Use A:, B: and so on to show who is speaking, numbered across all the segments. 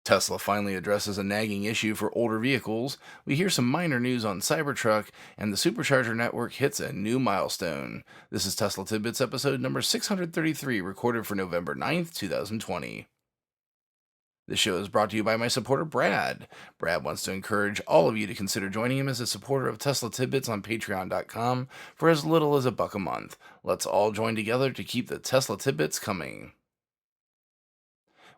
A: Tesla finally addresses a nagging issue for older vehicles. We hear some minor news on Cybertruck, and the Supercharger network hits a new milestone. This is Tesla Tidbits episode number 633, recorded for November 9th, 2020. This show is brought to you by my supporter, Brad. Brad wants to encourage all of you to consider joining him as a supporter of Tesla Tidbits on Patreon.com for as little as $1 a month. Let's all join together to keep the Tesla Tidbits coming.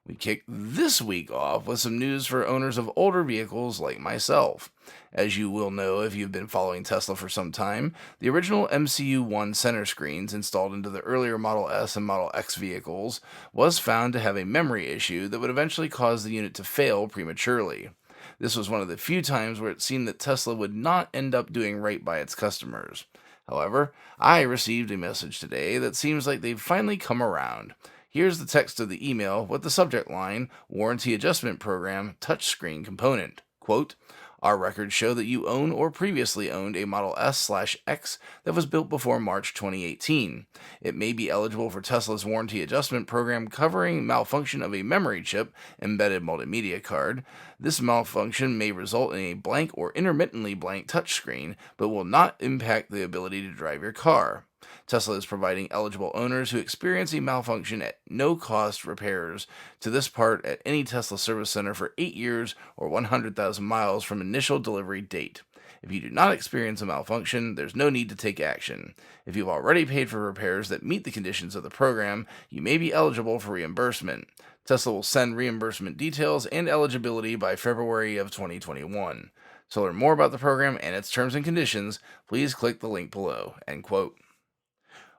A: We kick this week off with some news for owners of older vehicles like myself. As you will know if you've been following Tesla for some time, the original MCU-1 center screens installed into the earlier Model S and Model X vehicles was found to have a memory issue that would eventually cause the unit to fail prematurely. This was one of the few times where it seemed that Tesla would not end up doing right by its customers. However, I received a message today that seems like they've finally come around. Here's the text of the email with the subject line, Warranty Adjustment Program Touchscreen Component. Quote, our records show that you own or previously owned a Model S/X that was built before March 2018. It may be eligible for Tesla's Warranty Adjustment Program covering malfunction of a memory chip, embedded multimedia card. This malfunction may result in a blank or intermittently blank touchscreen, but will not impact the ability to drive your car. Tesla is providing eligible owners who experience a malfunction at no cost repairs to this part at any Tesla service center for 8 years or 100,000 miles from initial delivery date. If you do not experience a malfunction, there's no need to take action. If you've already paid for repairs that meet the conditions of the program, you may be eligible for reimbursement. Tesla will send reimbursement details and eligibility by February of 2021. To learn more about the program and its terms and conditions, please click the link below. End quote.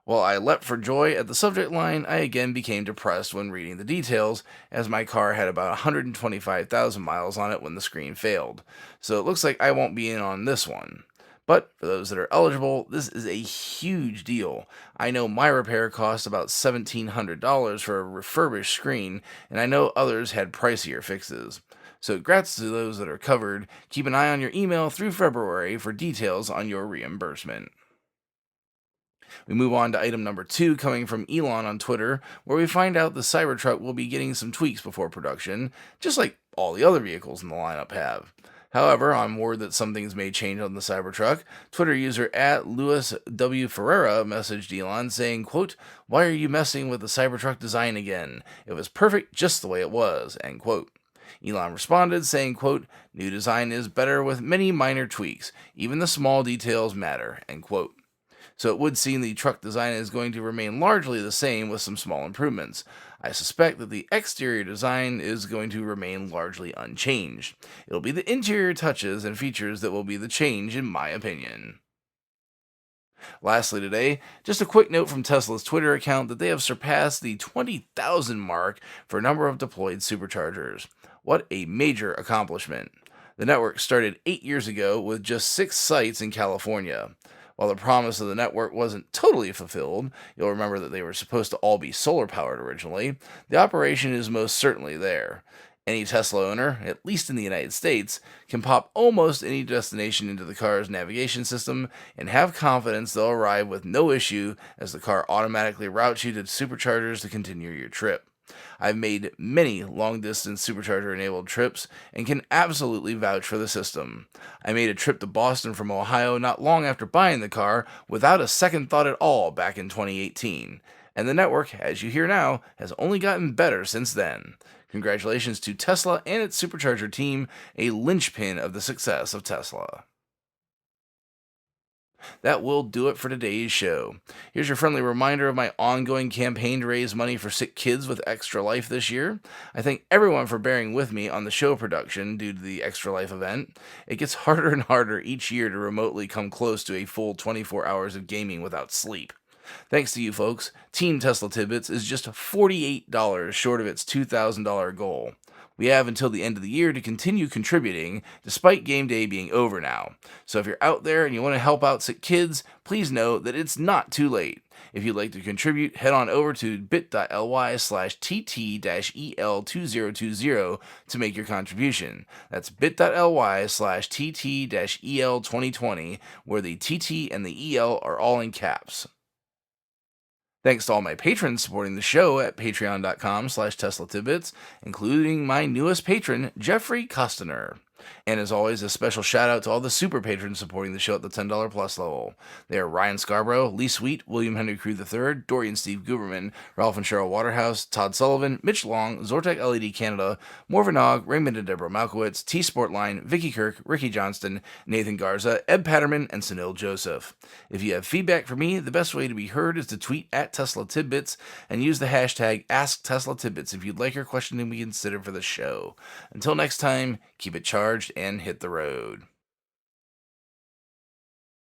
A: While I leapt for joy at the subject line, I again became depressed when reading the details, as my car had about 125,000 miles on it when the screen failed, so it looks like I won't be in on this one. But for those that are eligible, this is a huge deal. I know my repair cost about $1,700 for a refurbished screen, and I know others had pricier fixes. So congrats to those that are covered. Keep an eye on your email through February for details on your reimbursement. We move on to item number 2, coming from Elon on Twitter, where we find out the Cybertruck will be getting some tweaks before production, just like all the other vehicles in the lineup have. However, on word that some things may change on the Cybertruck, Twitter user @LuisW Ferreira messaged Elon saying, quote, why are you messing with the Cybertruck design again? It was perfect just the way it was, end quote. Elon responded saying, quote, new design is better with many minor tweaks. Even the small details matter, end quote. So it would seem the truck design is going to remain largely the same with some small improvements. I suspect that the exterior design is going to remain largely unchanged. It'll be the interior touches and features that will be the change, in my opinion. Lastly today, just a quick note from Tesla's Twitter account that they have surpassed the 20,000 mark for a number of deployed superchargers. What a major accomplishment. The network started 8 years ago with just 6 sites in California. While the promise of the network wasn't totally fulfilled, you'll remember that they were supposed to all be solar-powered originally, the operation is most certainly there. Any Tesla owner, at least in the United States, can pop almost any destination into the car's navigation system and have confidence they'll arrive with no issue as the car automatically routes you to superchargers to continue your trip. I've made many long-distance supercharger-enabled trips and can absolutely vouch for the system. I made a trip to Boston from Ohio not long after buying the car without a second thought at all back in 2018. And the network, as you hear now, has only gotten better since then. Congratulations to Tesla and its supercharger team, a linchpin of the success of Tesla. That will do it for today's show. Here's your friendly reminder of my ongoing campaign to raise money for sick kids with Extra Life this year. I thank everyone for bearing with me on the show production due to the Extra Life event. It gets harder and harder each year to remotely come close to a full 24 hours of gaming without sleep. Thanks to you folks, Team Tesla Tidbits is just $48 short of its $2,000 goal. We have until the end of the year to continue contributing, despite game day being over now. So if you're out there and you want to help out sick kids, please know that it's not too late. If you'd like to contribute, head on over to bit.ly/TT-EL2020 to make your contribution. That's bit.ly/TT-EL2020, where the TT and the EL are all in caps. Thanks to all my patrons supporting the show at patreon.com/Tesla Tidbits, including my newest patron, Jeffrey Costner. And as always, a special shout out to all the super patrons supporting the show at the $10 plus level. They are Ryan Scarborough, Lee Sweet, William Henry Crew III, Dorian Steve Guberman, Ralph and Cheryl Waterhouse, Todd Sullivan, Mitch Long, Zortek LED Canada, Morvan Og, Raymond and Deborah Malkowitz, T Sportline, Vicky Kirk, Ricky Johnston, Nathan Garza, Ed Patterman, and Sunil Joseph. If you have feedback for me, the best way to be heard is to tweet at Tesla Tidbits and use the hashtag AskTeslaTidbits if you'd like your question to be considered for the show. Until next time, keep it charged and hit the road.